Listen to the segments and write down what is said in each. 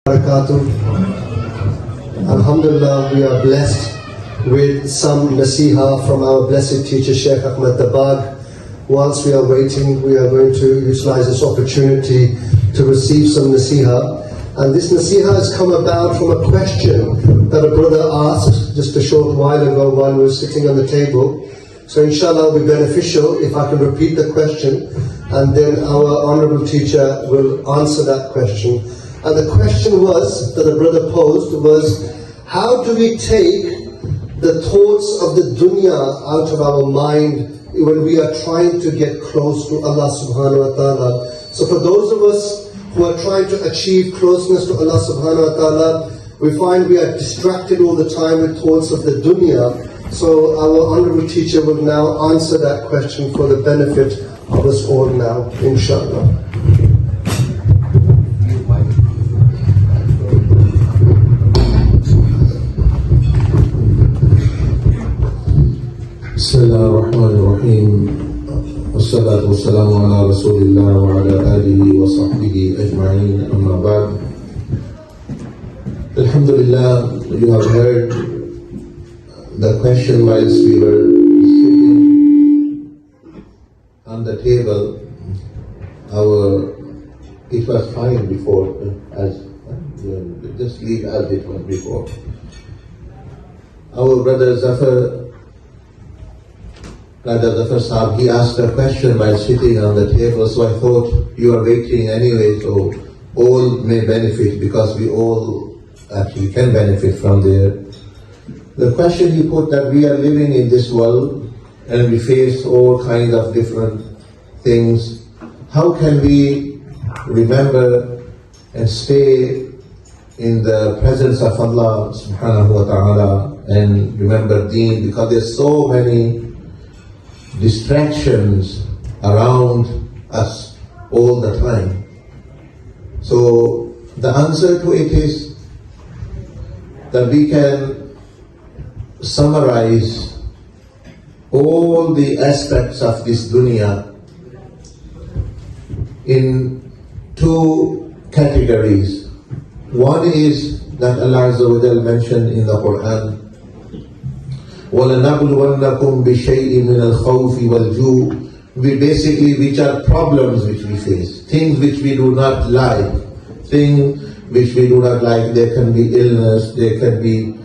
Barakatuh. Alhamdulillah, we are blessed with some naseehah from our blessed teacher Shaykh Ahmad Dabbàgh. Whilst we are waiting, we are going to utilize this opportunity to receive some naseehah. And this naseehah has come about from a question that a brother asked just a short while ago while we were sitting on the table. So inshallah it will be beneficial if I can repeat the question, and then our honorable teacher will answer that question. And the question was, that a brother posed, was how do we take the thoughts of the dunya out of our mind when we are trying to get close to Allah subhanahu wa ta'ala. So for those of us who are trying to achieve closeness to Allah subhanahu wa ta'ala, we find we are distracted all the time with thoughts of the dunya. So our honorable teacher will now answer that question for the benefit of us all now, inshallah. Bismillahirrahmanirrahim. Wassalatu wassalamu ala rasulillah wa ala alihi wa sahbihi ajma'in, amma ba'd. Alhamdulillah, you have heard the question whilst we were sitting on the table. It was fine before, just leave as it was before. Our brother Zafar Sahab, he asked a question while sitting on the table, so I thought you are waiting anyway, so all may benefit, because we all actually can benefit from there. The question he put, that we are living in this world and we face all kinds of different things. How can we remember and stay in the presence of Allah subhanahu wa ta'ala and remember deen, because there's so many distractions around us all the time. So the answer to it is that we can summarize all the aspects of this dunya in two categories. One is that Allah Azza wa Jal mentioned in the Quran, وَلَنَبْلُوَنَّكُمْ بِشَيْءٍ مِّنَ الْخَوْفِ وَالْجُوعِ, which are problems which we face, things which we do not like. There can be illness, there can be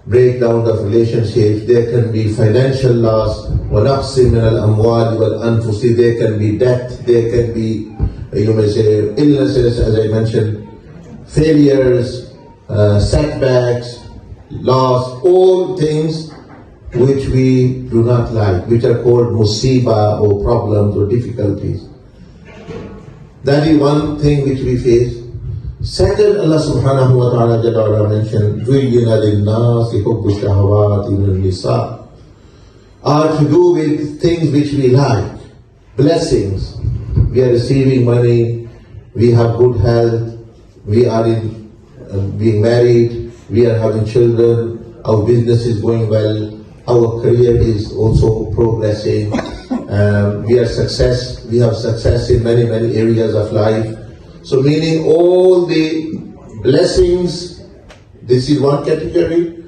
breakdown of relationships, there can be financial loss, وَنَقْصٍ مِّنَ الْأَمْوَالِ وَالْأَنفُسِ, there can be death, there can be, you may say, illnesses, as I mentioned, failures, setbacks, loss, all things which we do not like, which are called musibah or problems or difficulties. That is one thing which we face. Second, Allah subhanahu wa ta'ala Jalla mentioned, زُيِّنَ لِلنَّاسِ حُبُّ الشَّهَوَاتِ مِنَ النِّسَاءِ, are to do with things which we like, blessings. We are receiving money, we have good health, we are being married, we are having children, our business is going well, our career is also progressing, we have success in many areas of life. So meaning all the blessings, this is one category.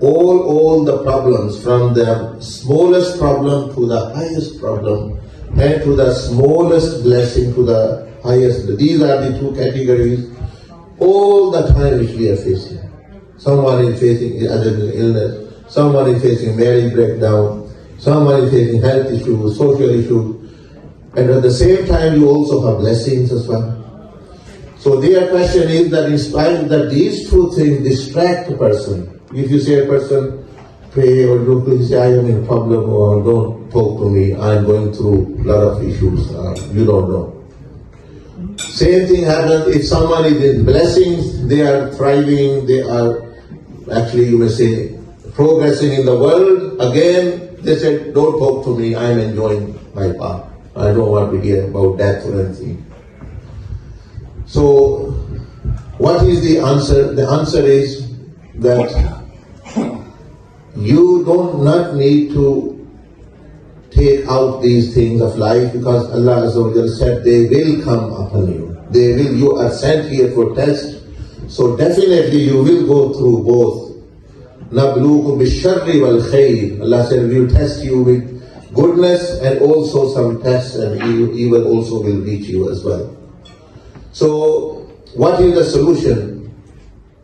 All the problems, from the smallest problem to the highest problem, and to the smallest blessing to the highest, these are the two categories all the time which we are facing. Someone is facing illness, someone is facing marriage breakdown, someone is facing health issues, social issues, and at the same time you also have blessings as well. So their question is that in spite that these two things distract a person, if you say a person, pray or do, please say, I am in a problem, or don't talk to me, I am going through a lot of issues, you don't know. Same thing happens if someone is in blessings, they are thriving, they are actually, you may say, progressing in the world. Again, they said, don't talk to me, I am enjoying my path. I don't want to hear about death or anything. So, what is the answer? The answer is that you do not need to take out these things of life, because Allah Azza wa Jalla said they will come upon you. You are sent here for test. So definitely you will go through both. نَبْلُوكُمْ بِالشَّرِّ وَالْخَيْرِ. Allah said, we will test you with goodness and also some tests, and evil also will reach you as well. So what is the solution?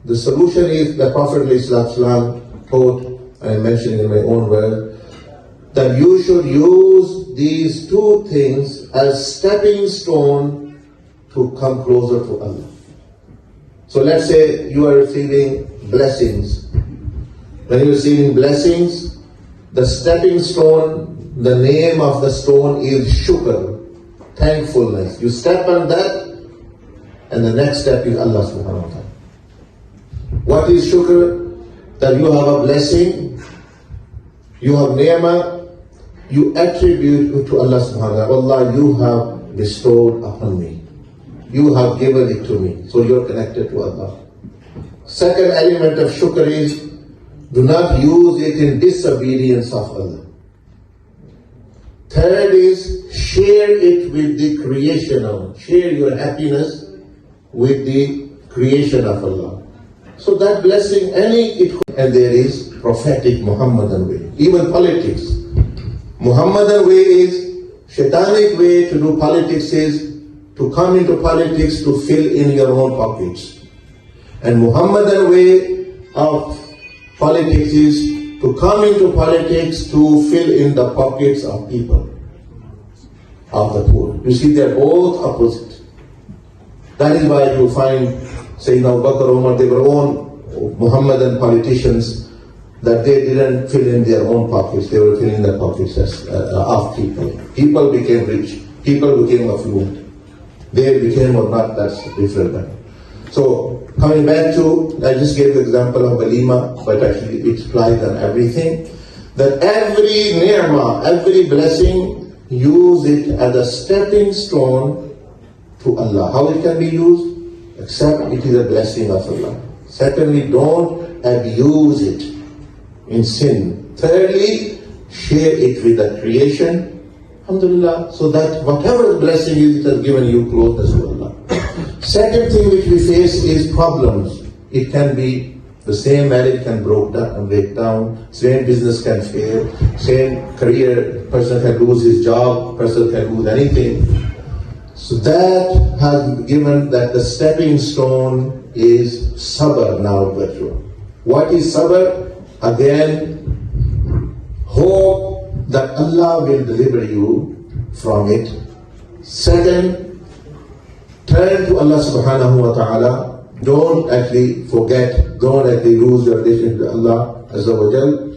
The solution is the Prophet ﷺ taught, I mentioned in my own word, that you should use these two things as stepping stone to come closer to Allah. So let's say you are receiving blessings. When you're receiving blessings, the stepping stone, the name of the stone is shukr, thankfulness. You step on that, and the next step is Allah subhanahu wa ta'ala. What is shukr? That you have a blessing, you have ni'mah, you attribute it to Allah subhanahu wa ta'ala. Allah, you have bestowed upon me. You have given it to me. So you're connected to Allah. Second element of shukr is, do not use it in disobedience of Allah. Third is, share it with the creation of Allah. Share your happiness with the creation of Allah. So that blessing, and there is prophetic Muhammadan way. Even politics. Muhammadan way is, shaitanic way to do politics is to come into politics to fill in your own pockets. And Muhammadan way of politics is to come into politics to fill in the pockets of people, of the poor. You see, they're both opposite. That is why you find, Sayyidina Abu Bakr, Umar, they were own Muhammadan politicians, that they didn't fill in their own pockets, they were filling the pockets of people. People became rich, people became affluent. They became or not, that's different. So, coming back to, I just gave the example of Walimah, but actually it applies on everything. That every ni'mah, every blessing, use it as a stepping stone to Allah. How it can be used? Except it is a blessing of Allah. Secondly, don't abuse it in sin. Thirdly, share it with the creation. Alhamdulillah. So that whatever blessing is, it has given you closeness to Allah. Second thing which we face is problems. It can be the same marriage can break down, same business can fail, same career, person can lose his job, person can lose anything. So that has given that the stepping stone is sabr now virtual. What is sabr? Again, hope that Allah will deliver you from it. Second, turn to Allah subhanahu wa ta'ala. Don't actually forget, don't actually lose your relationship with Allah Azza wa Jal.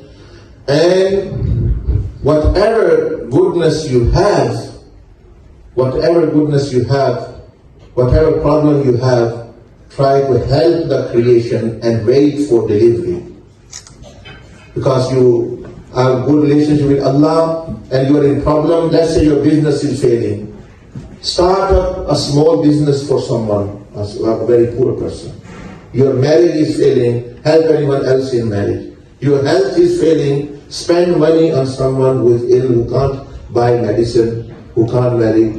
And whatever goodness you have, whatever problem you have, try to help the creation and wait for delivery. Because you have a good relationship with Allah and you are in problem, let's say your business is failing. Start up a small business for someone, a very poor person. Your marriage is failing, help anyone else in marriage. Your health is failing, spend money on someone who is ill, who can't buy medicine, who can't marry,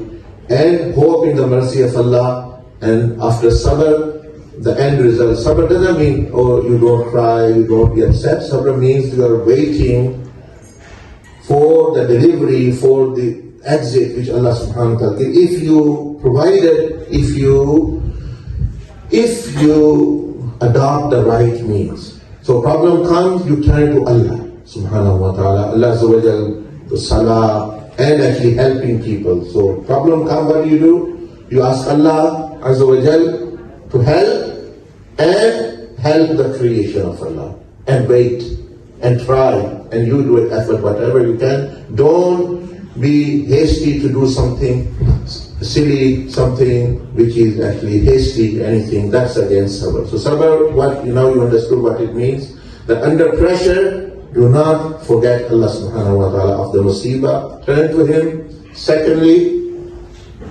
and hope in the mercy of Allah. And after sabr, the end result. Sabr doesn't mean, oh, you don't cry, you don't be upset. Sabr means you are waiting for the delivery, for the exit which Allah subhanahu wa ta'ala gives. If you provided, if you adopt the right means. So problem comes, you turn to Allah subhanahu wa ta'ala, Allah Azza wa Jal, salah, and actually helping people. So problem comes, what do? You ask Allah Azza wa Jal to help and help the creation of Allah, and wait and try, and you do it effort whatever you can. Don't be hasty to do something silly, something which is actually hasty, anything that's against sabr. So sabr, now you understood what it means, that under pressure, do not forget Allah subhanahu wa ta'ala of the musibah, turn to Him. Secondly,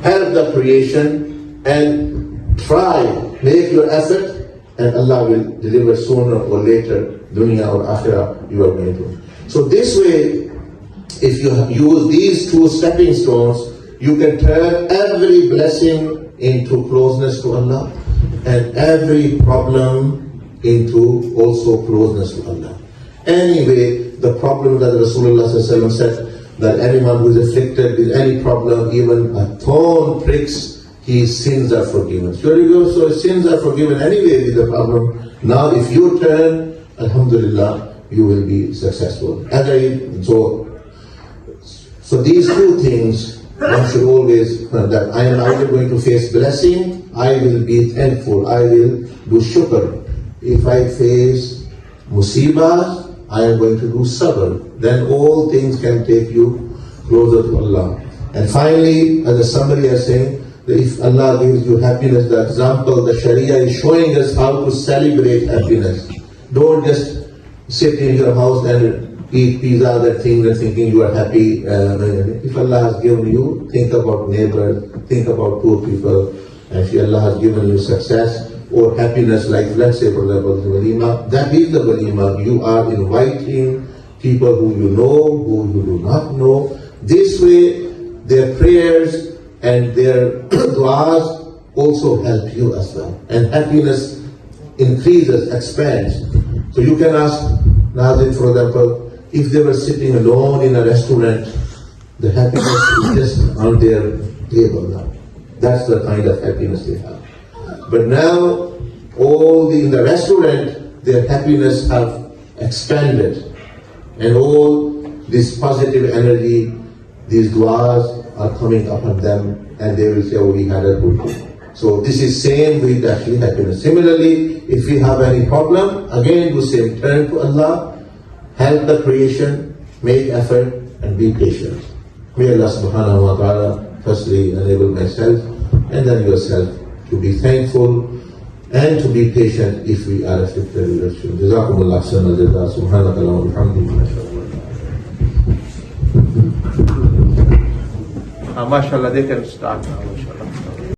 help the creation and try, make your effort, and Allah will deliver sooner or later, dunya or akhirah, you are going to. So this way, if you use these two stepping stones, you can turn every blessing into closeness to Allah, and every problem into also closeness to Allah. Anyway, the problem that Rasulullah ﷺ said, that anyone who is afflicted with any problem, even a thorn pricks, his sins are forgiven. So sins are forgiven anyway with the problem. Now if you turn, alhamdulillah, you will be successful. So these two things, one should always, that I am either going to face blessing, I will be thankful, I will do shukr. If I face musibah, I am going to do sabr. Then all things can take you closer to Allah. And finally, as a summary, I am saying that if Allah gives you happiness, the example, the Sharia is showing us how to celebrate happiness. Don't just sit in your house and eat pizza, that thing, and thinking you are happy. If Allah has given you, think about neighbors, think about poor people, and if Allah has given you success or happiness, like let's say for example the Walimah, that is the Walimah. You are inviting people who you know, who you do not know. This way their prayers and their du'as also help you as well. And happiness increases, expands. So you can ask Nazim, for example, if they were sitting alone in a restaurant, the happiness is just on their table now. That's the kind of happiness they have. But now, in the restaurant, their happiness have expanded. And all this positive energy, these du'as are coming upon them, and they will say, oh, we had a good day. So this is same with actually happiness. Similarly, if we have any problem, again do same, turn to Allah, help the creation, make effort, and be patient. May Allah subhanahu wa ta'ala firstly enable myself and then yourself to be thankful and to be patient if we are afflicted with issue. Jazakumullah ahsanal jazaa. Subhanaka Allahumma wa bihamdika. MashaAllah, they can start now, MashaAllah.